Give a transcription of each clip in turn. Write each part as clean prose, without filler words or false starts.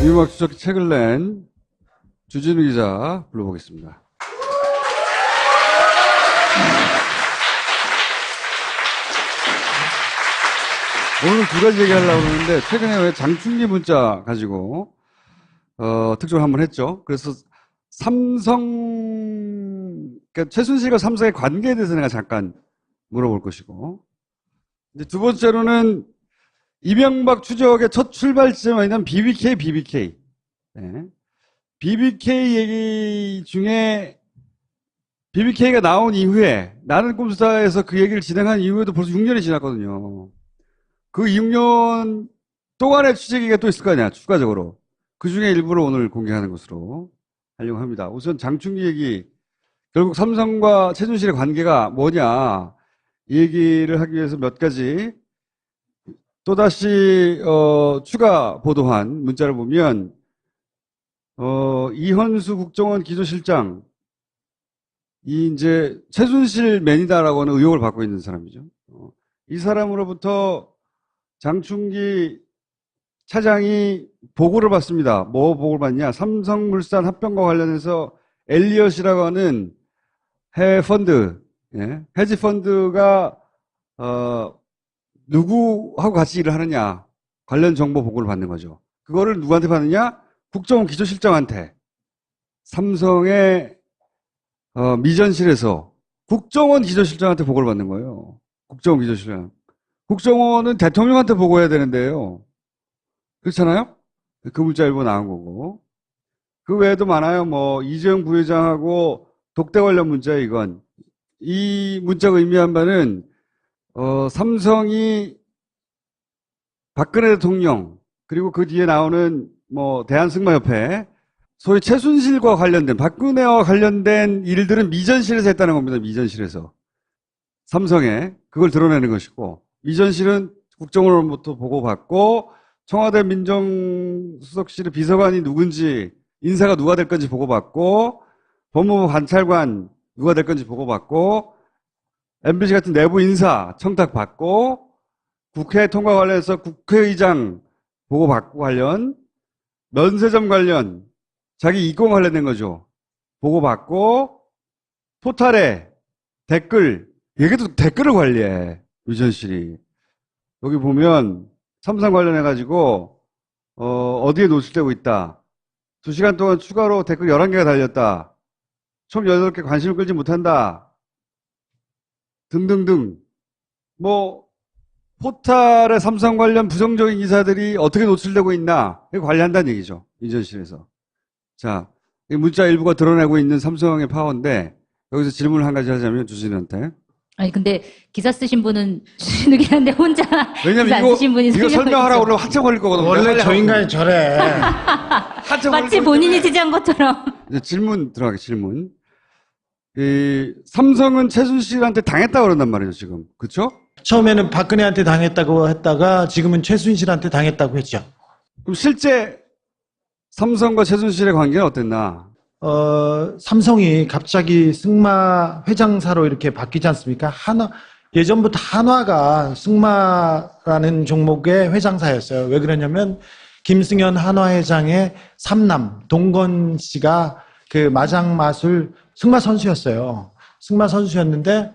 유mak 추적 책을 낸 주진우 기자 불러보겠습니다. 오늘 두 가지 얘기하려고 그러는데, 최근에 왜 장충기 문자 가지고 특종을 한번 했죠. 그래서 그러니까 최순실과 삼성의 관계에 대해서 내가 잠깐 물어볼 것이고, 이제 두 번째로는 이명박 추적의 첫 출발 지점인 BBK. 네. BBK 얘기 중에 BBK가 나온 이후에, 나는 꼼수다에서 그 얘기를 진행한 이후에도 벌써 6년이 지났거든요. 그 6년 동안의 취재기가 또 있을 거 아니야, 추가적으로. 그 중에 일부를 오늘 공개하는 것으로 하려고 합니다. 우선 장충기 얘기, 결국 삼성과 최순실의 관계가 뭐냐, 이 얘기를 하기 위해서 몇 가지 또다시 추가 보도한 문자를 보면, 이현수 국정원 기조실장, 이 이제 최순실 맨이다라고 하는 의혹을 받고 있는 사람이죠. 이 사람으로부터 장충기 차장이 보고를 받습니다. 뭐 보고를 받냐? 삼성물산 합병과 관련해서 엘리엇이라고 하는 해외 펀드, 헤지 펀드가 누구하고 같이 일을 하느냐 관련 정보 보고를 받는 거죠. 그거를 누구한테 받느냐? 국정원 기조실장한테. 삼성의 미전실에서 국정원 기조실장한테 보고를 받는 거예요. 국정원 기조실장. 국정원은 대통령한테 보고해야 되는데요. 그렇잖아요? 그 문자 일부 나온 거고. 그 외에도 많아요. 뭐 이재용 부회장하고 독대 관련 문자, 이건. 이 문자가 의미한 바는 삼성이 박근혜 대통령, 그리고 그 뒤에 나오는 뭐 대한승마협회, 소위 최순실과 관련된, 박근혜와 관련된 일들은 미전실에서 했다는 겁니다. 미전실에서. 삼성에 그걸 드러내는 것이고, 미전실은 국정원으로부터 보고받고, 청와대 민정수석실의 비서관이 누군지, 인사가 누가 될 건지 보고받고, 법무부 관찰관 누가 될 건지 보고받고, MBC 같은 내부 인사 청탁받고, 국회 통과 관련해서 국회의장 보고받고 관련, 면세점 관련, 자기 이권 관련된 거죠. 보고받고, 포탈에 댓글, 얘기도 댓글을 관리해, 미전실이. 여기 보면 삼성 관련해가지고 어디에 노출되고 있다. 2시간 동안 추가로 댓글 11개가 달렸다. 총 8개 관심을 끌지 못한다. 등등등. 뭐 포탈에 삼성 관련 부정적인 기사들이 어떻게 노출되고 있나, 이거 관리한다는 얘기죠. 미전실에서. 자, 이 문자 일부가 드러내고 있는 삼성의 파워인데, 여기서 질문을 한 가지 하자면 주진우한테. 아니 근데 기사 쓰신 분은 주진우 기자인데 혼자 왜냐면 기사 안 쓰신 분이 이거 설명하라고 그러면 한참 걸릴 거거든요. 원래 저 인간이 저래. 마치 본인이 지지한 것처럼. 질문 들어가게, 질문. 이 삼성은 최순실한테 당했다고 그런단 말이에요, 지금. 그렇죠? 처음에는 박근혜한테 당했다고 했다가 지금은 최순실한테 당했다고 했죠. 그럼 실제 삼성과 최순실의 관계는 어땠나? 삼성이 갑자기 승마 회장사로 이렇게 바뀌지 않습니까? 예전부터 한화가 승마라는 종목의 회장사였어요. 왜 그러냐면 김승현 한화 회장의 삼남 동건 씨가 그 마장마술 승마 선수였어요. 승마 선수였는데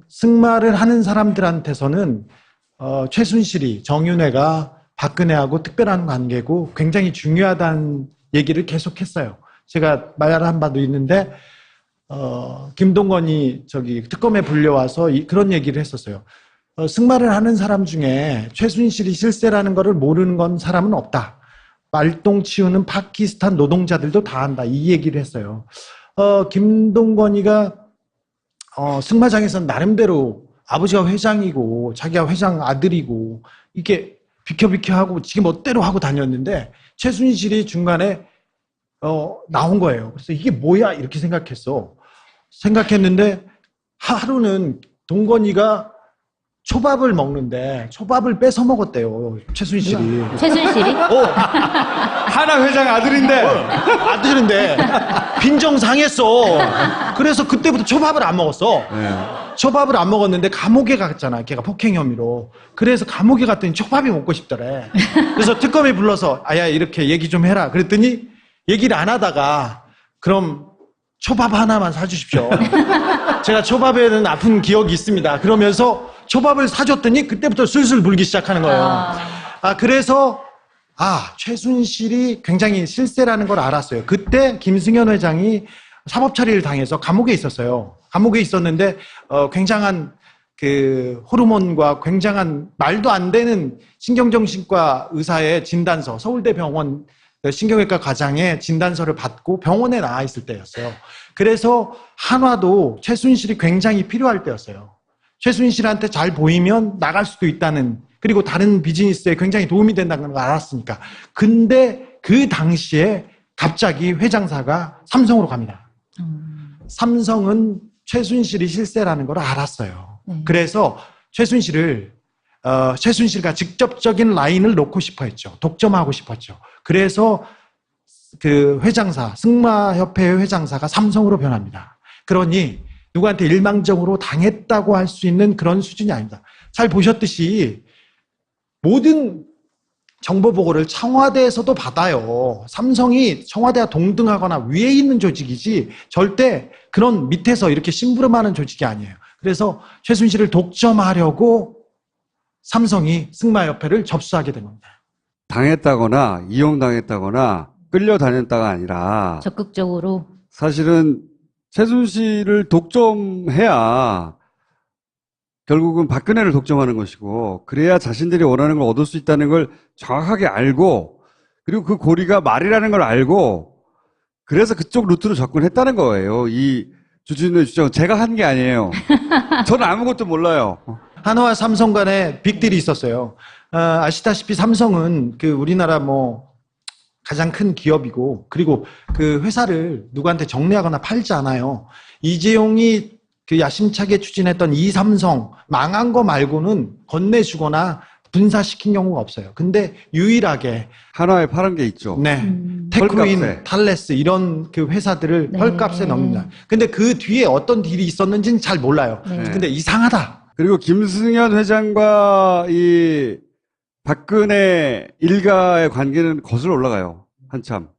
승마를 하는 사람들한테서는 최순실이, 정윤회가 박근혜하고 특별한 관계고 굉장히 중요하다는 얘기를 계속했어요. 제가 말한 바도 있는데 김동건이 저기 특검에 불려와서 그런 얘기를 했었어요. 승마를 하는 사람 중에 최순실이 실세라는 것을 모르는 건 사람은 없다. 말똥 치우는 파키스탄 노동자들도 다 한다. 이 얘기를 했어요. 김동건이가 승마장에서 나름대로 아버지가 회장이고 자기가 회장 아들이고 이렇게 비켜 하고 지금 멋대로 하고 다녔는데 최순실이 중간에 나온 거예요. 그래서 이게 뭐야 이렇게 생각했는데 하루는 동건이가 초밥을 먹는데 초밥을 뺏어 먹었대요. 최순실이. 최순실이? 하나 회장 아들인데. 아들인데 빈정상했어. 그래서 그때부터 초밥을 안 먹었어. 네. 초밥을 안 먹었는데 감옥에 갔잖아. 걔가 폭행 혐의로. 그래서 감옥에 갔더니 초밥이 먹고 싶더래. 그래서 특검이 불러서 아야 이렇게 얘기 좀 해라. 그랬더니 얘기를 안 하다가 그럼 초밥 하나만 사주십시오. 제가 초밥에는 아픈 기억이 있습니다. 그러면서 초밥을 사줬더니 그때부터 술술 불기 시작하는 거예요. 그래서 최순실이 굉장히 실세라는 걸 알았어요. 그때 김승현 회장이 사법 처리를 당해서 감옥에 있었어요. 감옥에 있었는데 굉장한 그 호르몬과 굉장한 말도 안 되는 신경정신과 의사의 진단서, 서울대병원 신경외과 과장의 진단서를 받고 병원에 나와 있을 때였어요. 그래서 한화도 최순실이 굉장히 필요할 때였어요. 최순실한테 잘 보이면 나갈 수도 있다는, 그리고 다른 비즈니스에 굉장히 도움이 된다는 걸 알았으니까. 근데 그 당시에 갑자기 회장사가 삼성으로 갑니다. 삼성은 최순실이 실세라는 걸 알았어요. 그래서 최순실과 직접적인 라인을 놓고 싶어 했죠. 독점하고 싶었죠. 그래서 그 회장사, 승마협회의 회장사가 삼성으로 변합니다. 그러니 누구한테 일방적으로 당했다고 할 수 있는 그런 수준이 아닙니다. 잘 보셨듯이 모든 정보 보고를 청와대에서도 받아요. 삼성이 청와대와 동등하거나 위에 있는 조직이지 절대 그런 밑에서 이렇게 심부름하는 조직이 아니에요. 그래서 최순실을 독점하려고 삼성이 승마협회를 접수하게 된 겁니다. 당했다거나 이용당했다거나 끌려다녔다가 아니라 적극적으로. 사실은 최순실을 독점해야 결국은 박근혜를 독점하는 것이고, 그래야 자신들이 원하는 걸 얻을 수 있다는 걸 정확하게 알고, 그리고 그 고리가 말이라는 걸 알고, 그래서 그쪽 루트로 접근했다는 거예요. 이 주진우의 주장은 제가 한 게 아니에요. 저는 아무것도 몰라요. 한화와 삼성 간에 빅딜이 있었어요. 아시다시피 삼성은 그 우리나라 가장 큰 기업이고, 그리고 그 회사를 누구한테 정리하거나 팔지 않아요. 이재용이 그 야심차게 추진했던 이삼성 망한 거 말고는 건네주거나 분사시킨 경우가 없어요. 근데 유일하게 한화에 파는 게 있죠. 네, 테크윈, 헐값에. 탈레스 이런 그 회사들을 네. 헐값에 넘깁니다. 근데 그 뒤에 어떤 딜이 있었는지는 잘 몰라요. 네. 근데 이상하다. 그리고 김승현 회장과 이 박근혜 일가의 관계는 거슬러 올라가요. 한참.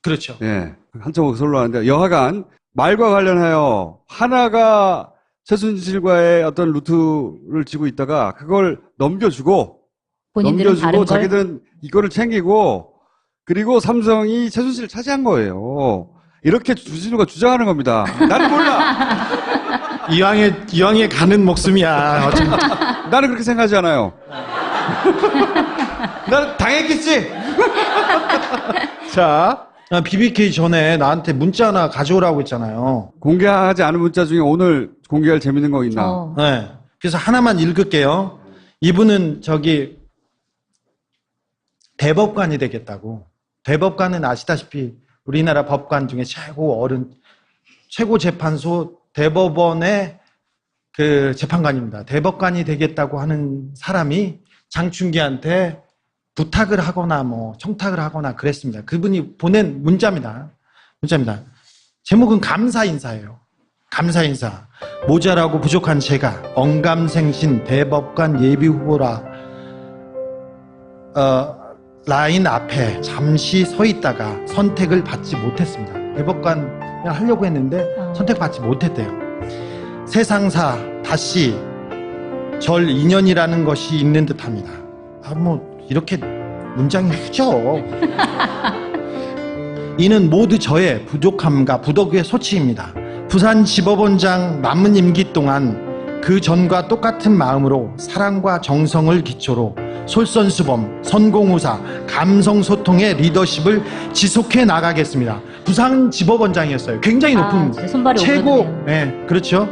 그렇죠. 예. 한참 거슬러 올라가는데, 여하간 말과 관련하여 하나가 최순실과의 어떤 루트를 지고 있다가 그걸 넘겨주고 본인들은 다른 걸. 자기들은 이거를 챙기고, 그리고 삼성이 최순실을 차지한 거예요. 이렇게 주진우가 주장하는 겁니다. 나는 몰라. 이왕에 가는 목숨이야. 나는 그렇게 생각하지 않아요. 나는 당했겠지. 자, BBK 전에 나한테 문자 하나 가져오라고 했잖아요. 공개하지 않은 문자 중에 오늘 공개할 재밌는 거 있나? 네. 그래서 하나만 읽을게요. 이분은 대법관이 되겠다고. 대법관은 아시다시피 우리나라 법관 중에 최고 재판소 대법원의 그 재판관입니다. 대법관이 되겠다고 하는 사람이 장충기한테 부탁을 하거나 청탁을 하거나 그랬습니다. 그분이 보낸 문자입니다. 제목은 감사 인사예요. 감사 인사. 모자라고 부족한 제가 언감생신 대법관 예비 후보라 라인 앞에 잠시 서 있다가 선택을 받지 못했습니다. 대법관을 하려고 했는데 선택받지 못했대요. 세상사 다시 절 인연이라는 것이 있는 듯합니다. 이렇게 문장이 후져. 이는 모두 저의 부족함과 부덕의 소치입니다. 부산지법원장 남은 임기 동안 그 전과 똑같은 마음으로 사랑과 정성을 기초로 솔선수범, 선공후사, 감성소통의 리더십을 지속해 나가겠습니다. 부산지법원장이었어요. 굉장히 높은 손발이 최고. 오르네요. 네, 그렇죠.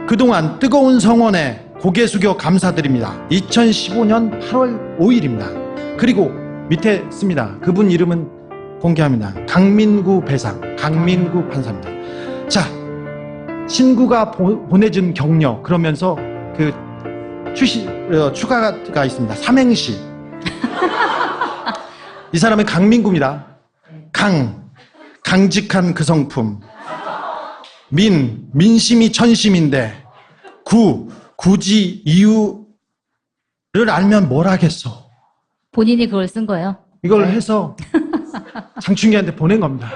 그동안 뜨거운 성원에 고개 숙여 감사드립니다. 2015년 8월 5일입니다. 그리고 밑에 씁니다. 그분 이름은 공개합니다. 강민구 배상, 강민구 판사입니다. 자, 친구가 보내준 격려, 그러면서 그 추가가 있습니다. 삼행시. 이 사람은 강민구입니다. 강직한 그 성품. 민심이 천심인데. 굳이 이유를 알면 뭘 하겠어. 본인이 그걸 쓴 거예요? 이걸 해서 장충기한테 보낸 겁니다.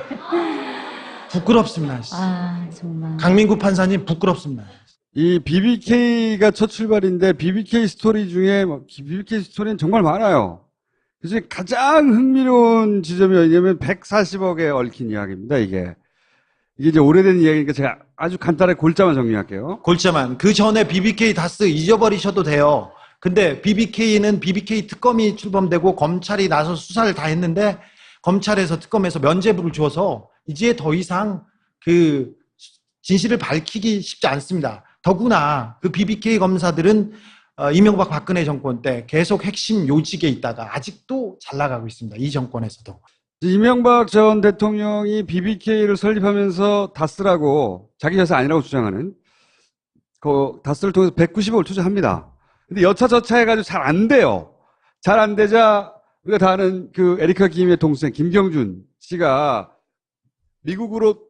부끄럽습니다. 아, 정말. 강민구 판사님 부끄럽습니다. 이 BBK가 첫 출발인데 BBK 스토리 중에 BBK 스토리는 정말 많아요. 그래서 가장 흥미로운 지점이 뭐냐면 140억에 얽힌 이야기입니다. 이게 이제 오래된 이야기니까 제가 아주 간단하게 골자만 정리할게요. 골자만. 그 전에 BBK 다스 잊어버리셔도 돼요. 근데 BBK는 BBK 특검이 출범되고 검찰이 나서 수사를 다 했는데 검찰에서 특검에서 면죄부를 줘서 이제 더 이상 그 진실을 밝히기 쉽지 않습니다. 더구나 그 BBK 검사들은 이명박 박근혜 정권 때 계속 핵심 요직에 있다가 아직도 잘 나가고 있습니다. 이 정권에서도. 이명박 전 대통령이 BBK를 설립하면서 다스라고 자기 회사 아니라고 주장하는 그 다스를 통해서 190억을 투자합니다. 근데 여차저차 해가지고 잘 안 돼요. 잘 안 되자 우리가 다 아는 그 에리카 김의 동생 김경준 씨가 미국으로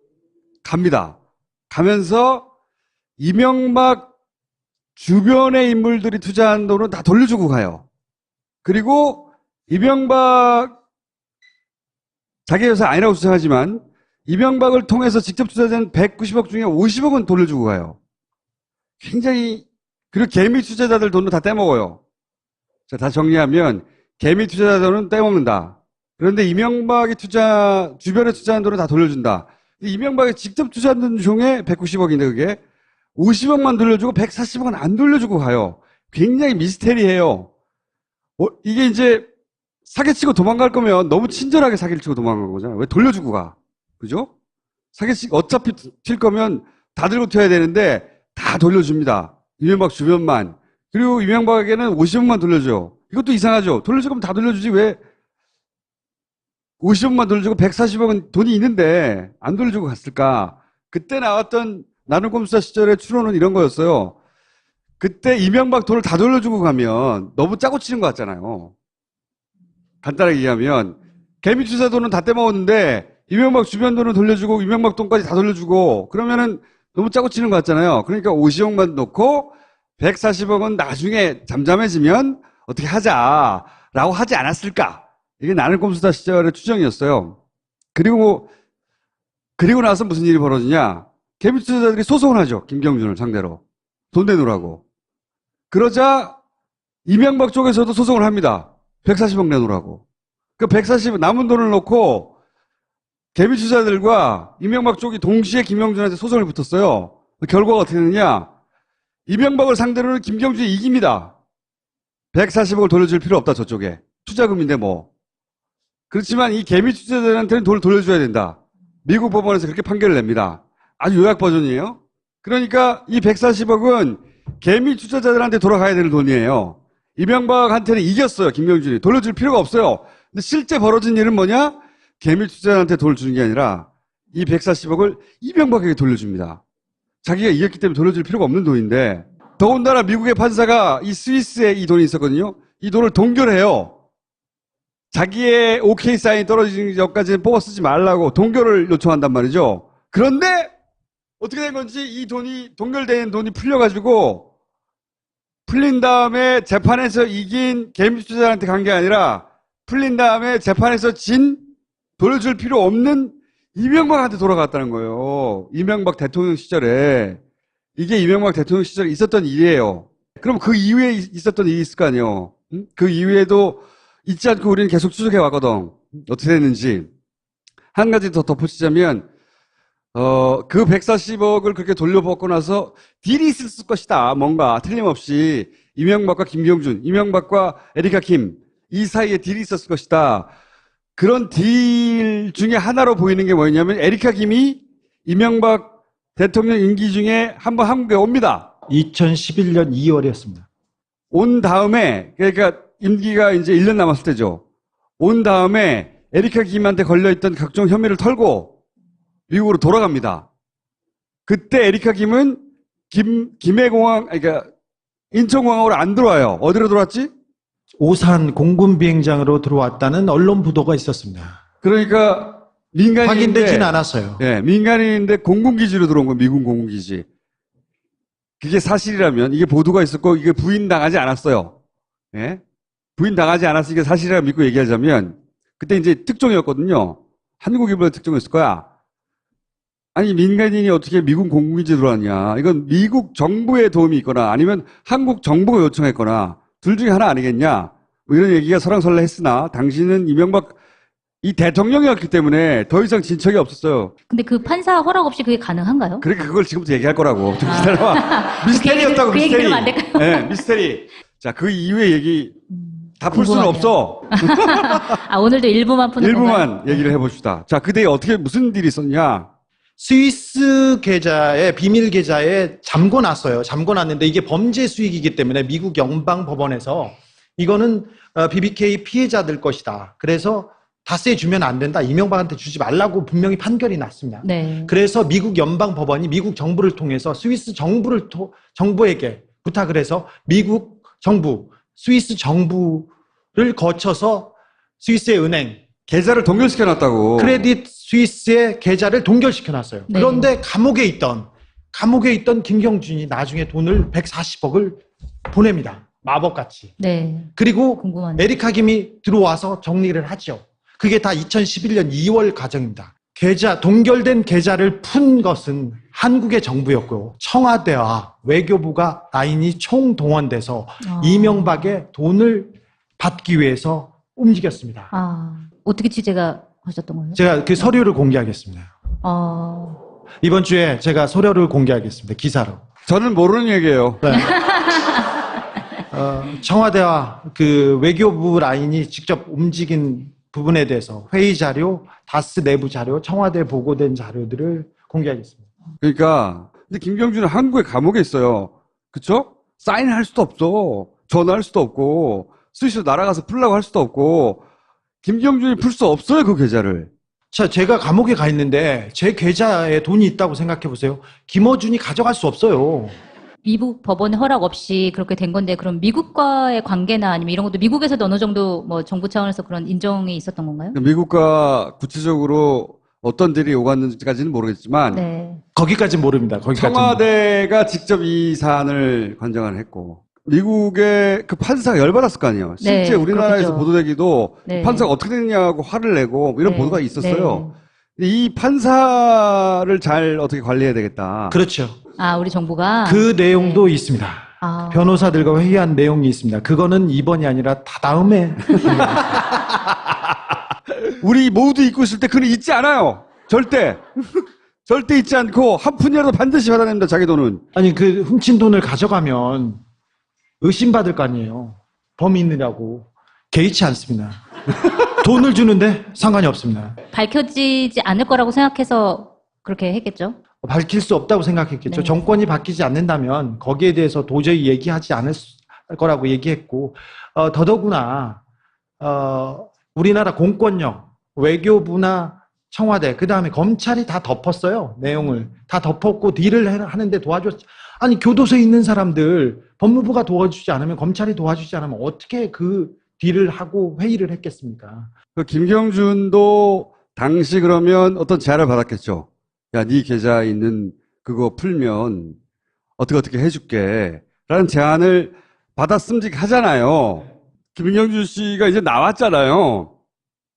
갑니다. 가면서 이명박 주변의 인물들이 투자한 돈은 다 돌려주고 가요. 그리고 이명박 자기 회사 아니라고 주장하지만 이명박을 통해서 직접 투자된 190억 중에 50억은 돌려주고 가요. 굉장히 그리고 개미 투자자들 돈도 다 떼먹어요. 자, 다 정리하면 개미 투자자 돈은 떼먹는다. 그런데 이명박이 주변에 투자한 돈은 다 돌려준다. 이명박이 직접 투자한 돈 중에 190억인데 그게 50억만 돌려주고 140억은 안 돌려주고 가요. 굉장히 미스테리해요. 이게 이제 사기치고 도망갈 거면 너무 친절하게 사기를 치고 도망간 거잖아요. 왜 돌려주고 가? 그죠? 사기치고 어차피 칠 거면 다 들고 튀어야 되는데 다 돌려줍니다. 이명박 주변만. 그리고 이명박에게는 50억만 돌려줘요. 이것도 이상하죠. 돌려주면 다 돌려주지 왜 50억만 돌려주고 140억은 돈이 있는데 안 돌려주고 갔을까? 그때 나왔던 나는 꼼수사 시절의 추론은 이런 거였어요. 그때 이명박 돈을 다 돌려주고 가면 너무 짜고 치는 것 같잖아요. 간단하게 얘기하면 개미 투자 돈은 다 떼먹었는데 이명박 주변 돈을 돌려주고 이명박 돈까지 다 돌려주고 그러면은 너무 짜고 치는 것 같잖아요. 그러니까 50억만 놓고 140억은 나중에 잠잠해지면 어떻게 하자라고 하지 않았을까. 이게 나는 꼼수사 시절의 추정이었어요. 그리고 나서 무슨 일이 벌어지냐. 개미 투자자들이 소송을 하죠. 김경준을 상대로. 돈 내놓으라고. 그러자 이명박 쪽에서도 소송을 합니다. 140억 내놓으라고. 그 140억 남은 돈을 놓고 개미 투자자들과 이명박 쪽이 동시에 김경준한테 소송을 붙었어요. 결과가 어떻게 되느냐. 이명박을 상대로는 김경준이 이깁니다. 140억을 돌려줄 필요 없다 저쪽에. 투자금인데 뭐. 그렇지만 이 개미 투자자들한테는 돈을 돌려줘야 된다. 미국 법원에서 그렇게 판결을 냅니다. 아주 요약 버전이에요. 그러니까 이 140억은 개미 투자자들한테 돌아가야 되는 돈이에요. 이명박한테는 이겼어요. 김경준이. 돌려줄 필요가 없어요. 근데 실제 벌어진 일은 뭐냐? 개미 투자자한테 돈을 주는 게 아니라 이 140억을 이명박에게 돌려줍니다. 자기가 이겼기 때문에 돌려줄 필요가 없는 돈인데 더군다나 미국의 판사가 이 스위스에 이 돈이 있었거든요. 이 돈을 동결해요. 자기의 OK 사인이 떨어지는 것까지는 뽑아 쓰지 말라고 동결을 요청한단 말이죠. 그런데 어떻게 된 건지 이 돈이 동결된 돈이 풀려가지고 풀린 다음에 재판에서 이긴 개미 투자자한테 간 게 아니라 풀린 다음에 재판에서 진 돌려줄 필요 없는 이명박한테 돌아갔다는 거예요. 이명박 대통령 시절에. 이게 이명박 대통령 시절에 있었던 일이에요. 그럼 그 이후에 있었던 일이 있을 거 아니에요. 그 이후에도 잊지 않고 우리는 계속 추적해 왔거든. 어떻게 됐는지. 한 가지 더 덧붙이자면 그 140억을 그렇게 돌려받고 나서 딜이 있을 것이다. 뭔가 틀림없이 이명박과 김경준, 이명박과 에리카 김 이 사이에 딜이 있었을 것이다. 그런 딜 중에 하나로 보이는 게 뭐였냐면 에리카 김이 이명박 대통령 임기 중에 한번 한국에 옵니다. 2011년 2월이었습니다. 온 다음에 그러니까 임기가 이제 1년 남았을 때죠. 온 다음에 에리카 김한테 걸려있던 각종 혐의를 털고 미국으로 돌아갑니다. 그때 에리카 김은 김해공항, 그러니까 인천공항으로 안 들어와요. 어디로 들어왔지? 오산 공군 비행장으로 들어왔다는 언론 보도가 있었습니다. 그러니까 민간인인데 확인되지는 않았어요. 예, 민간인인데 공군기지로 들어온 거예요. 미군 공군기지. 그게 사실이라면 이게 보도가 있었고 이게 부인당하지 않았어요. 예? 부인당하지 않았으 이게 사실이라고 믿고 얘기하자면 그때 이제 특종이었거든요. 한국일보에 특종이었을 거야. 아니 민간인이 어떻게 미군 공군기지에 들어왔냐. 이건 미국 정부의 도움이 있거나 아니면 한국 정부가 요청했거나 둘 중에 하나 아니겠냐. 뭐 이런 얘기가 설왕설래 했으나 당시는 이명박 이 대통령이었기 때문에 더 이상 진척이 없었어요. 근데 그 판사 허락 없이 그게 가능한가요? 그러니까 그걸 지금부터 얘기할 거라고. 좀 기다려봐. 미스테리였다고, 그 얘기 미스테리. 들으면 안 될까요? 네, 미스테리. 자, 그 이후의 얘기 다 풀 수는 궁금하네요. 없어. 아, 오늘도 일부만 푸는 건가요? 일부만 얘기를 해봅시다. 자, 그때 어떻게 무슨 일이 있었냐? 스위스 계좌에 비밀 계좌에 잠궈놨어요. 잠궈놨는데 이게 범죄 수익이기 때문에 미국 연방 법원에서 이거는 BBK 피해자들 것이다. 그래서 다스에 주면 안 된다. 이명박한테 주지 말라고 분명히 판결이 났습니다. 네. 그래서 미국 연방 법원이 미국 정부를 통해서 스위스 정부에게 부탁을 해서 미국 정부, 스위스 정부를 거쳐서 스위스의 은행, 계좌를 동결시켜놨다고. 크레딧 스위스의 계좌를 동결시켜놨어요. 네. 그런데 감옥에 있던 김경준이 나중에 돈을 140억을 보냅니다. 마법같이. 네. 그리고 궁금하네요. 에리카 김이 들어와서 정리를 하죠. 그게 다 2011년 2월 과정입니다. 동결된 계좌를 푼 것은 한국의 정부였고요. 청와대와 외교부가 라인이 총동원돼서 이명박의 돈을 받기 위해서 움직였습니다. 어떻게 취재가 하셨던 거예요? 제가 그 서류를 공개하겠습니다. 이번 주에 제가 서류를 공개하겠습니다. 기사로. 저는 모르는 얘기예요. 네. 청와대와 그 외교부 라인이 직접 움직인 부분에 대해서 회의 자료, 다스 내부 자료, 청와대에 보고된 자료들을 공개하겠습니다. 그러니까 근데 김경준은 한국의 감옥에 있어요. 그쵸? 사인을 할 수도 없어. 전화할 수도 없고 스위스로 날아가서 풀라고 할 수도 없고 김경준이 풀 수 없어요. 그 계좌를. 자, 제가 감옥에 가 있는데 제 계좌에 돈이 있다고 생각해 보세요. 김어준이 가져갈 수 없어요. 미국 법원의 허락 없이 그렇게 된 건데 그럼 미국과의 관계나 아니면 이런 것도 미국에서도 어느 정도 뭐 정부 차원에서 그런 인정이 있었던 건가요? 미국과 구체적으로 어떤 딜이 오갔는지까지는 모르겠지만 네. 거기까지는 모릅니다. 거기까지는. 청와대가 직접 이 사안을 관장을 했고 미국의 그 판사가 열받았을 거 아니에요. 실제 네, 우리나라에서 그렇겠죠. 보도되기도 네. 판사가 어떻게 됐냐고 화를 내고 이런 네. 보도가 있었어요. 네. 근데 이 판사를 잘 어떻게 관리해야 되겠다. 그렇죠. 우리 정부가 그 내용도 있습니다. 변호사들과 회의한 내용이 있습니다. 그거는 이번이 아니라 다 다음에. 우리 모두 잊고 있을 때 그는 잊지 않아요. 절대. 절대 잊지 않고 한 푼이라도 반드시 받아냅니다. 자기 돈은. 아니 그 훔친 돈을 가져가면 의심받을 거 아니에요. 범인이라고. 개의치 않습니다. 돈을 주는데 상관이 없습니다. 밝혀지지 않을 거라고 생각해서 그렇게 했겠죠? 밝힐 수 없다고 생각했겠죠. 네. 정권이 바뀌지 않는다면 거기에 대해서 도저히 얘기하지 않을 거라고 얘기했고 더더구나 우리나라 공권력, 외교부나 청와대, 그 다음에 검찰이 다 덮었어요. 내용을. 다 덮었고 딜을 하는데 도와줬. 아니 교도소에 있는 사람들 법무부가 도와주지 않으면 검찰이 도와주지 않으면 어떻게 그 딜을 하고 회의를 했겠습니까? 그 김경준도 당시 그러면 어떤 제안을 받았겠죠. 야, 네 계좌에 있는 그거 풀면 어떻게 해줄게. 라는 제안을 받았음직하잖아요. 김경준 씨가 이제 나왔잖아요.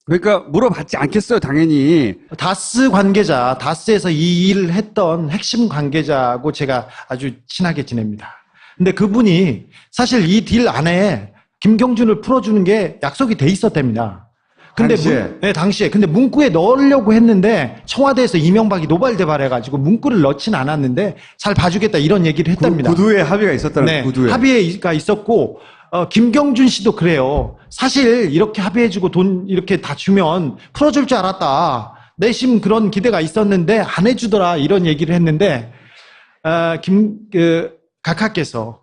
그러니까 물어봤지 않겠어요, 당연히. 다스 관계자, 다스에서 이 일을 했던 핵심 관계자하고 제가 아주 친하게 지냅니다. 근데 그분이 사실 이 딜 안에 김경준을 풀어주는 게 약속이 돼 있었답니다. 근데 당시에? 네, 당시에. 근데 문구에 넣으려고 했는데 청와대에서 이명박이 노발대발해가지고 문구를 넣지는 않았는데 잘 봐주겠다 이런 얘기를 했답니다. 구두에 합의가 있었다는 네, 구두에. 합의가 있었고 김경준 씨도 그래요. 사실 이렇게 합의해주고 돈 이렇게 다 주면 풀어줄 줄 알았다. 내심 그런 기대가 있었는데 안 해주더라 이런 얘기를 했는데 각하께서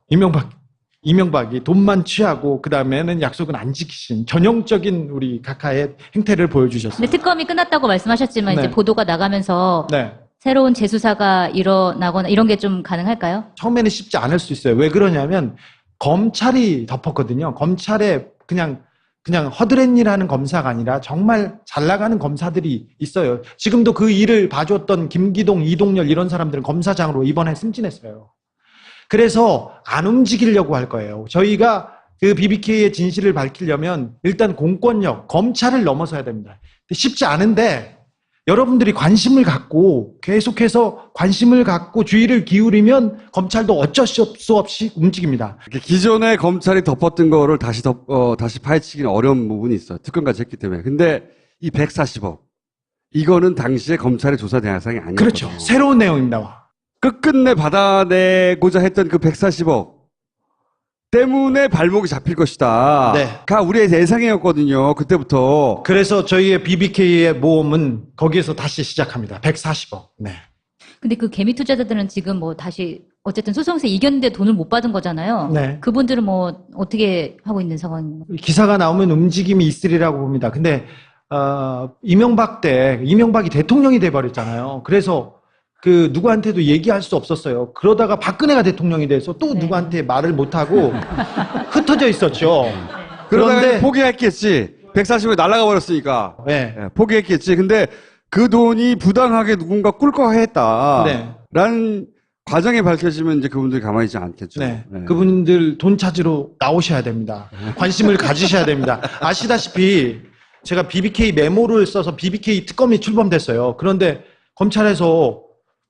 이명박이 돈만 취하고 그 다음에는 약속은 안 지키신 전형적인 우리 각하의 행태를 보여주셨어요. 근데 특검이 끝났다고 말씀하셨지만 네. 이제 보도가 나가면서 네. 새로운 재수사가 일어나거나 이런 게 좀 가능할까요? 처음에는 쉽지 않을 수 있어요. 왜 그러냐면 검찰이 덮었거든요. 검찰에 그냥 허드렛일하는 검사가 아니라 정말 잘 나가는 검사들이 있어요. 지금도 그 일을 봐줬던 김기동, 이동열 이런 사람들은 검사장으로 이번에 승진했어요. 그래서 안 움직이려고 할 거예요. 저희가 그 BBK의 진실을 밝히려면 일단 공권력, 검찰을 넘어서야 됩니다. 쉽지 않은데 여러분들이 관심을 갖고 계속해서 관심을 갖고 주의를 기울이면 검찰도 어쩔 수 없이 움직입니다. 기존에 검찰이 덮었던 거를 다시 파헤치기는 어려운 부분이 있어요. 특검까지 했기 때문에. 근데 이 140억, 이거는 당시에 검찰의 조사 대상이 아니었거든요. 그렇죠. 새로운 내용입니다. 끝끝내 받아내고자 했던 그 140억 때문에 발목이 잡힐 것이다. 네. 가 우리의 예상이었거든요. 그때부터. 그래서 저희의 BBK의 모험은 거기에서 다시 시작합니다. 140억. 네. 근데 그 개미 투자자들은 지금 뭐 다시 어쨌든 소송에서 이겼는데 돈을 못 받은 거잖아요. 네. 그분들은 뭐 어떻게 하고 있는 상황인가요? 기사가 나오면 움직임이 있으리라고 봅니다. 근데 이명박이 대통령이 돼버렸잖아요. 그래서 그 누구한테도 얘기할 수 없었어요. 그러다가 박근혜가 대통령이 돼서 또 네. 누구한테 말을 못하고 흩어져 있었죠. 그러다가 그런데 포기했겠지. 140억이 날아가 버렸으니까. 네. 예, 포기했겠지. 근데 그 돈이 부당하게 누군가 꿀꺽했다. 네. 라는 과정이 밝혀지면 이제 그분들이 가만히 있지 않겠죠. 네. 네. 그분들 돈 찾으러 나오셔야 됩니다. 관심을 가지셔야 됩니다. 아시다시피 제가 BBK 메모를 써서 BBK 특검이 출범됐어요. 그런데 검찰에서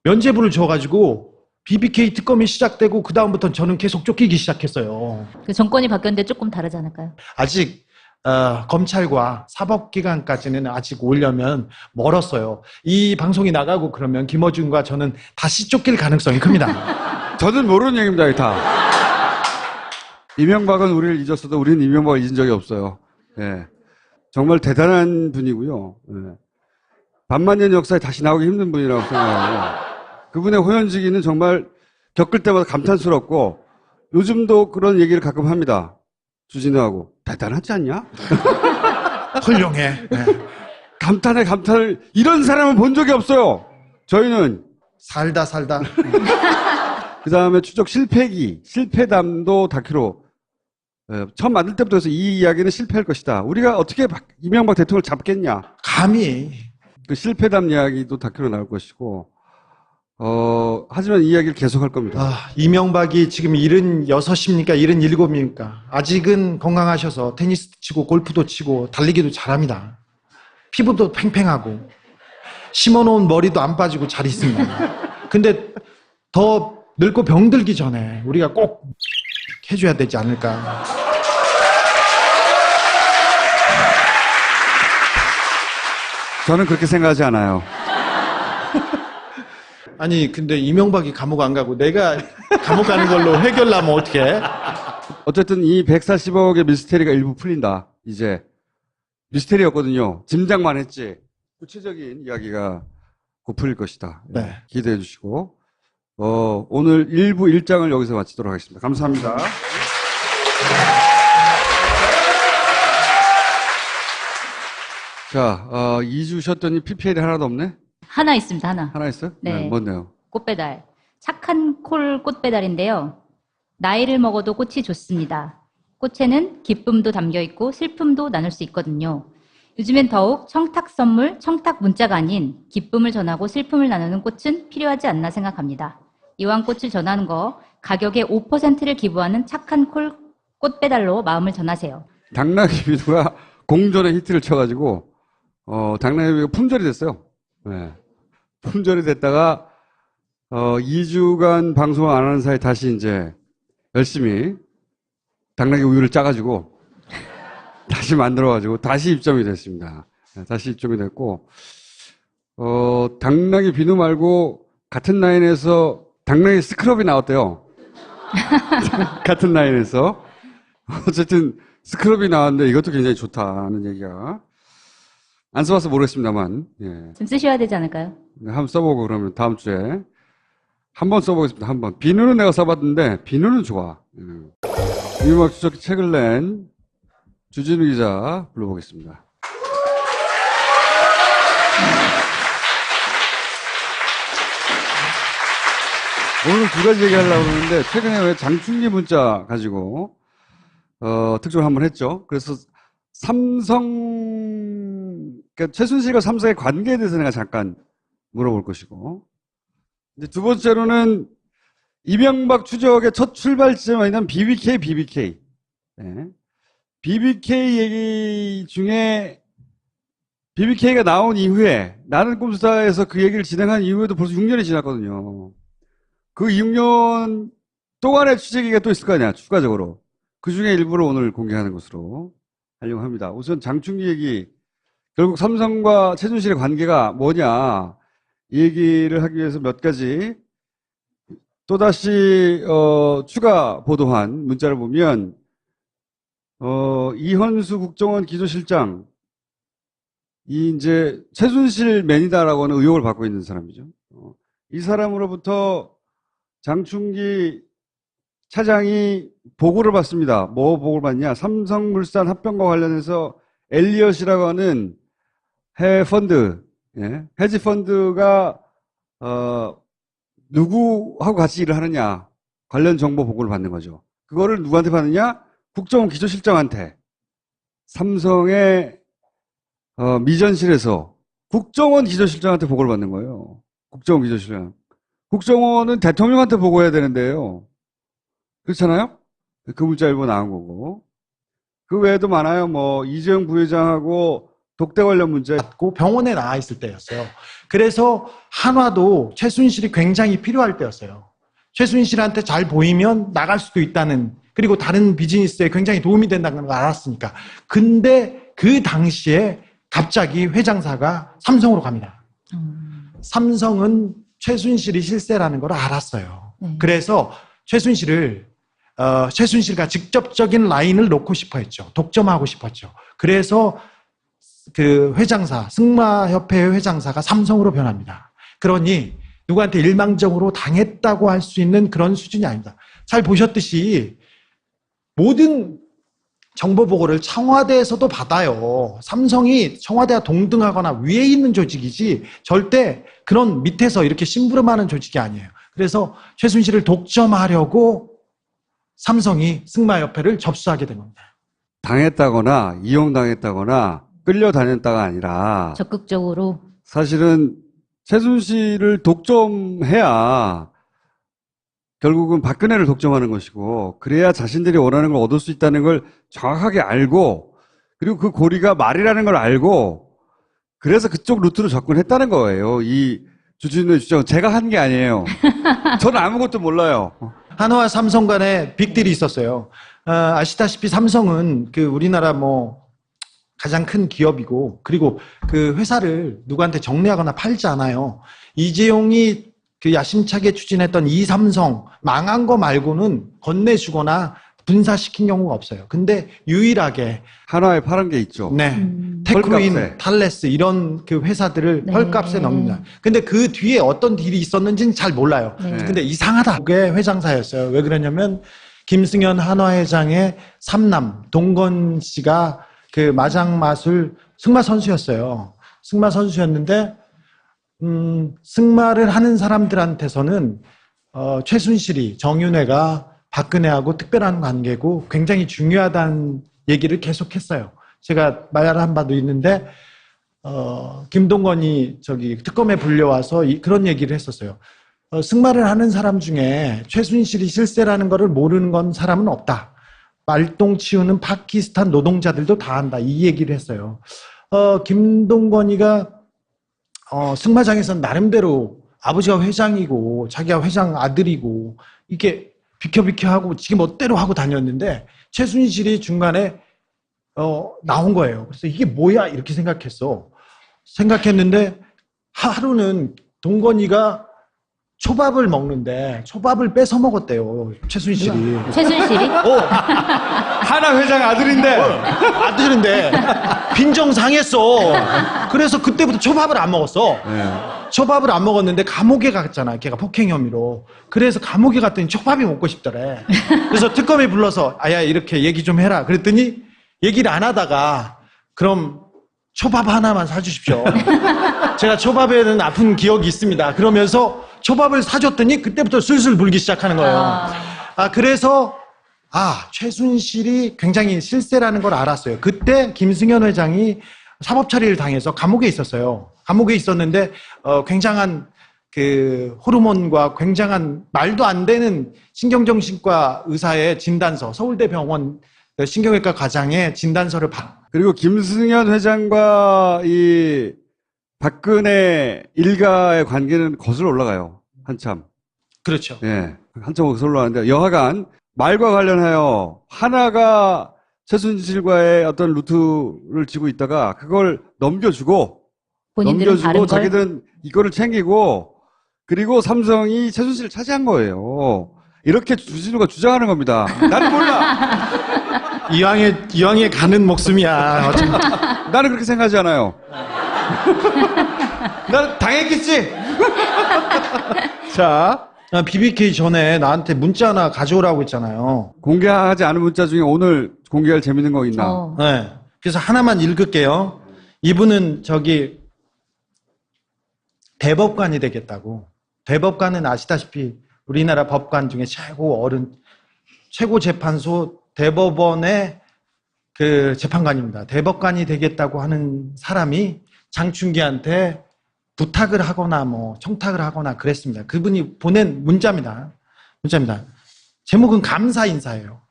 면죄부를 줘가지고 BBK 특검이 시작되고 그 다음부터 저는 계속 쫓기기 시작했어요. 그 정권이 바뀌었는데 조금 다르지 않을까요? 아직 검찰과 사법기관까지는 아직 오려면 멀었어요. 이 방송이 나가고 그러면 김어준과 저는 다시 쫓길 가능성이 큽니다. 저는 모르는 얘기입니다, 이거 다. 이명박은 우리를 잊었어도 우리는 이명박을 잊은 적이 없어요. 예. 정말 대단한 분이고요. 예. 반만년 역사에 다시 나오기 힘든 분이라고 생각하고, 그분의 호연지기는 정말 겪을 때마다 감탄스럽고, 요즘도 그런 얘기를 가끔 합니다. 주진우하고. 대단하지 않냐? 훌륭해. 네. 감탄을, 이런 사람은 본 적이 없어요. 저희는. 살다. 그 다음에 추적 실패담도 다큐로, 처음 만들 때부터 해서 이 이야기는 실패할 것이다. 우리가 어떻게 이명박 대통령을 잡겠냐. 감히. 그 실패담 이야기도 다큐로 나올 것이고, 하지만 이 이야기를 계속할 겁니다. 이명박이 지금 76입니까? 77입니까? 아직은 건강하셔서 테니스 치고 골프도 치고 달리기도 잘합니다. 피부도 팽팽하고 심어놓은 머리도 안 빠지고 잘 있습니다. 근데 더 늙고 병들기 전에 우리가 꼭 해줘야 되지 않을까. 저는 그렇게 생각하지 않아요. 아니 근데 이명박이 감옥 안 가고 내가 감옥 가는 걸로 해결하면 어떡해? 어쨌든 이 140억의 미스테리가 일부 풀린다. 이제 미스테리였거든요. 짐작만 했지. 구체적인 이야기가 곧 풀릴 것이다. 네. 기대해 주시고 오늘 1부 1장을 여기서 마치도록 하겠습니다. 감사합니다. 자, 2주 쉬었더니 PPL이 하나도 없네? 하나 있습니다, 하나. 하나 있어요? 네. 뭔데요? 꽃배달. 착한 콜 꽃배달인데요. 나이를 먹어도 꽃이 좋습니다. 꽃에는 기쁨도 담겨 있고 슬픔도 나눌 수 있거든요. 요즘엔 더욱 청탁 선물, 청탁 문자가 아닌 기쁨을 전하고 슬픔을 나누는 꽃은 필요하지 않나 생각합니다. 이왕 꽃을 전하는 거 가격의 5%를 기부하는 착한 콜 꽃배달로 마음을 전하세요. 당나귀 비누가 공전에 히트를 쳐가지고 당나귀 비누가 품절이 됐어요. 네. 품절이 됐다가 2주간 방송을 안 하는 사이에 다시 이제 열심히 당나귀 우유를 짜가지고 다시 만들어가지고 다시 입점이 됐습니다. 네, 다시 입점이 됐고 당나귀 비누 말고 같은 라인에서 당나귀 스크럽이 나왔대요. 같은 라인에서 어쨌든 스크럽이 나왔는데 이것도 굉장히 좋다는 얘기가 안 써봐서 모르겠습니다만 좀 쓰셔야 되지 않을까요? 한번 써보고 그러면 다음 주에 한번 써보겠습니다. 한번. 비누는 내가 써봤는데 비누는 좋아. 이명박 추적 책을 낸 주진우 기자 불러보겠습니다. 오늘 두 가지 얘기하려고 그러는데, 최근에 왜 장충기 문자 가지고, 특종을 한번 했죠. 그래서 그러니까 최순실과 삼성의 관계에 대해서 내가 잠깐 물어볼 것이고, 이제 두 번째로는 이명박 추적의 첫 출발점이던 BBK. 네. BBK 얘기 중에 BBK가 나온 이후에 나는 꼼수다에서 그 얘기를 진행한 이후에도 벌써 6년이 지났거든요. 그 6년 동안의 취재 기가 또 있을 거 아니야, 추가적으로. 그 중에 일부를 오늘 공개하는 것으로 하려고 합니다. 우선 장충기 얘기, 결국 삼성과 최순실의 관계가 뭐냐, 이 얘기를 하기 위해서 몇 가지 또다시 추가 보도한 문자를 보면 이현수 국정원 기조실장, 이 이제 최순실 맨이다라고 하는 의혹을 받고 있는 사람이죠. 이 사람으로부터 장충기 차장이 보고를 받습니다. 뭐 보고를 받냐? 삼성물산 합병과 관련해서 엘리엇이라고 하는 해외 펀드, 헤지 펀드가 누구하고 같이 일을 하느냐 관련 정보 보고를 받는 거죠. 그거를 누구한테 받느냐? 국정원 기조실장한테. 삼성의 미전실에서 국정원 기조실장한테 보고를 받는 거예요. 국정원 기조실장. 국정원은 대통령한테 보고해야 되는데요. 그렇잖아요? 그 문자 일부 나온 거고. 그 외에도 많아요. 뭐 이재용 부회장하고 독대 관련 문제. 받고 병원에 나와 있을 때였어요. 그래서 한화도 최순실이 굉장히 필요할 때였어요. 최순실한테 잘 보이면 나갈 수도 있다는, 그리고 다른 비즈니스에 굉장히 도움이 된다는 걸 알았으니까. 근데 그 당시에 갑자기 회장사가 삼성으로 갑니다. 삼성은 최순실이 실세라는 걸 알았어요. 그래서 최순실과 직접적인 라인을 놓고 싶어 했죠. 독점하고 싶었죠. 그래서 그 회장사, 승마협회 회장사가 삼성으로 변합니다. 그러니 누구한테 일방적으로 당했다고 할 수 있는 그런 수준이 아닙니다. 잘 보셨듯이 모든 정보 보고를 청와대에서도 받아요. 삼성이 청와대와 동등하거나 위에 있는 조직이지 절대 그런 밑에서 이렇게 심부름하는 조직이 아니에요. 그래서 최순실을 독점하려고 삼성이 승마협회를 접수하게 된 겁니다. 당했다거나 이용당했다거나 끌려다녔다가 아니라 적극적으로. 사실은 최순실을 독점해야 결국은 박근혜를 독점하는 것이고, 그래야 자신들이 원하는 걸 얻을 수 있다는 걸 정확하게 알고, 그리고 그 고리가 말이라는 걸 알고, 그래서 그쪽 루트로 접근했다는 거예요. 이 주진우의 주장은 제가 한 게 아니에요. 저는 아무것도 몰라요. 한화와 삼성 간에 빅딜이 있었어요. 아시다시피 삼성은 그 우리나라 가장 큰 기업이고, 그리고 그 회사를 누구한테 정리하거나 팔지 않아요. 이재용이 그 야심차게 추진했던 이 삼성 망한 거 말고는 건네주거나 분사시킨 경우가 없어요. 근데 유일하게 한화에 파란 게 있죠. 테크윈, 헐값에. 탈레스 이런 그 회사들을 네. 헐값에 넘깁니다. 근데 그 뒤에 어떤 딜이 있었는지는 잘 몰라요. 네. 근데 이상하다. 그게 회장사였어요. 왜 그러냐면 김승현 한화 회장의 삼남 동건 씨가 그 마장마술 승마 선수였어요. 승마 선수였는데 승마를 하는 사람들한테서는 최순실이, 정윤회가 박근혜하고 특별한 관계고 굉장히 중요하다는 얘기를 계속했어요. 제가 말한 바도 있는데 김동건이 특검에 불려와서 그런 얘기를 했었어요. 승마를 하는 사람 중에 최순실이 실세라는 거를 모르는 건 사람은 없다. 말똥 치우는 파키스탄 노동자들도 다 한다. 이 얘기를 했어요. 김동건이가 승마장에서는 나름대로 아버지가 회장이고 자기가 회장 아들이고 이렇게 비켜 하고 지가 멋대로 하고 다녔는데 최순실이 중간에 나온 거예요. 그래서 이게 뭐야 이렇게 생각했는데 하루는 동건이가 초밥을 먹는데 초밥을 뺏어 먹었대요. 최순실이. 최순실이? 한화 회장 아들인데. 아들인데 빈정 상했어. 그래서 그때부터 초밥을 안 먹었어. 초밥을 안 먹었는데 감옥에 갔잖아. 걔가 폭행 혐의로. 그래서 감옥에 갔더니 초밥이 먹고 싶더래. 그래서 특검에 불러서 아야 이렇게 얘기 좀 해라. 그랬더니 얘기를 안 하다가 그럼 초밥 하나만 사주십시오. 제가 초밥에는 아픈 기억이 있습니다. 그러면서 초밥을 사줬더니 그때부터 술술 불기 시작하는 거예요. 그래서 최순실이 굉장히 실세라는 걸 알았어요. 그때 김승현 회장이 사법 처리를 당해서 감옥에 있었어요. 감옥에 있었는데 굉장한 그 호르몬과 굉장한 말도 안 되는 신경정신과 의사의 진단서, 서울대병원 신경외과 과장의 진단서를 그리고 김승현 회장과 이 박근혜 일가의 관계는 거슬러 올라가요. 한참. 그렇죠. 예. 한참 거슬러 올라가는데 여하간 말과 관련하여 하나가 최순실과의 어떤 루트를 지고 있다가 그걸 넘겨주고 본인들은 다른 걸 자기들은 이거를 챙기고 그리고 삼성이 최순실을 차지한 거예요. 이렇게 주진우가 주장하는 겁니다. 나는 몰라. 이왕에 가는 목숨이야. 나는 그렇게 생각하지 않아요. 나는 당했겠지. 자, BBK 전에 나한테 문자 하나 가져오라고 했잖아요. 공개하지 않은 문자 중에 오늘 공개할 재밌는 거 있나? 네. 그래서 하나만 읽을게요. 이분은 대법관이 되겠다고. 대법관은 아시다시피 우리나라 법관 중에 최고 재판소 대법원의 그 재판관입니다. 대법관이 되겠다고 하는 사람이 장충기한테 부탁을 하거나 청탁을 하거나 그랬습니다. 그분이 보낸 문자입니다. 제목은 감사 인사예요.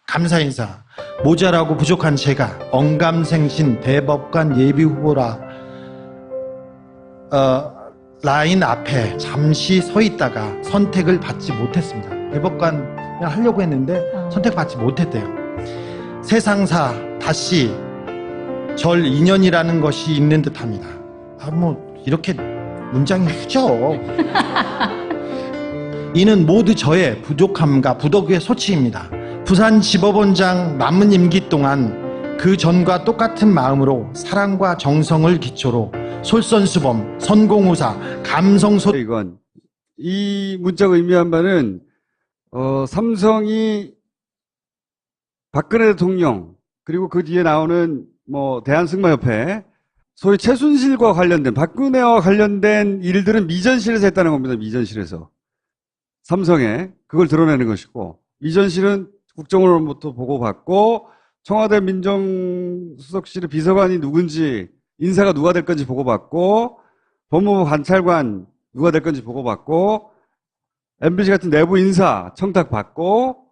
감사 인사. 모자라고 부족한 제가 언감생신 대법관 예비 후보라 라인 앞에 잠시 서 있다가 선택을 받지 못했습니다. 대법관을 하려고 했는데 선택받지 못했대요. 세상사 다시 절 인연이라는 것이 있는 듯합니다. 이렇게 문장이 후져. 이는 모두 저의 부족함과 부덕의 소치입니다. 부산지법원장 남은 임기 동안 그 전과 똑같은 마음으로 사랑과 정성을 기초로 솔선수범, 선공후사, 감성소. 이 문자가 의미한 바는 삼성이 박근혜 대통령 그리고 그 뒤에 나오는 대한승마협회 소위 최순실과 관련된 박근혜와 관련된 일들은 미전실에서 했다는 겁니다. 미전실에서 삼성에 그걸 드러내는 것이고 미전실은 국정원으로부터 보고받고 청와대 민정수석실의 비서관이 누군지 인사가 누가 될 건지 보고받고 법무부 관찰관 누가 될 건지 보고받고 MBC 같은 내부 인사 청탁받고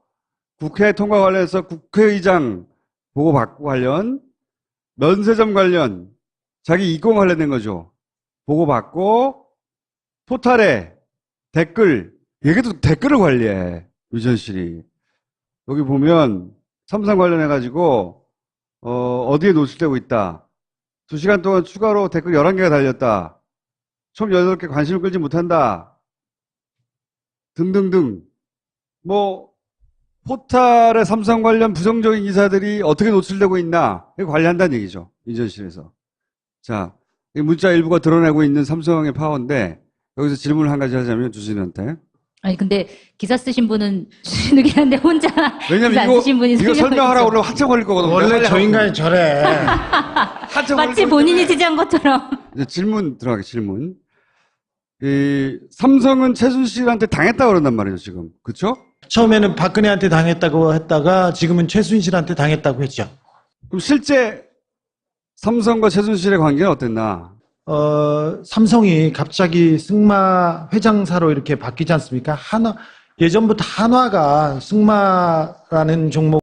국회 통과 관련해서 국회의장 보고받고 관련 면세점 관련 자기 이권 관련된 거죠. 보고받고 포탈에 댓글 얘기도 댓글을 관리해 유전실이. 여기 보면 삼성 관련해가지고 어디에 노출되고 있다. 2시간 동안 추가로 댓글 11개가 달렸다. 총 8개 관심을 끌지 못한다. 등등등. 포탈에 삼성 관련 부정적인 기사들이 어떻게 노출되고 있나. 이거 관리한다는 얘기죠. 유전실에서. 자, 이 문자 일부가 드러내고 있는 삼성의 파워인데 여기서 질문을 한 가지 하자면 주진우한테. 아니 근데 기사 쓰신 분은 주진우 기자인데 혼자 왜냐면 기사 안 쓰신 분이 이거 설명하라고 그러면 한참 걸릴 거거든요. 원래 저 인간이 저래. 마치 본인이 지지한 것처럼. 이제 질문 들어가게 질문. 삼성은 최순실한테 당했다고 그런단 말이죠 지금. 그렇죠? 처음에는 박근혜한테 당했다고 했다가 지금은 최순실한테 당했다고 했죠. 그럼 실제 삼성과 최순실의 관계는 어땠나? 삼성이 갑자기 승마 회장사로 이렇게 바뀌지 않습니까? 예전부터 한화가 승마라는 종목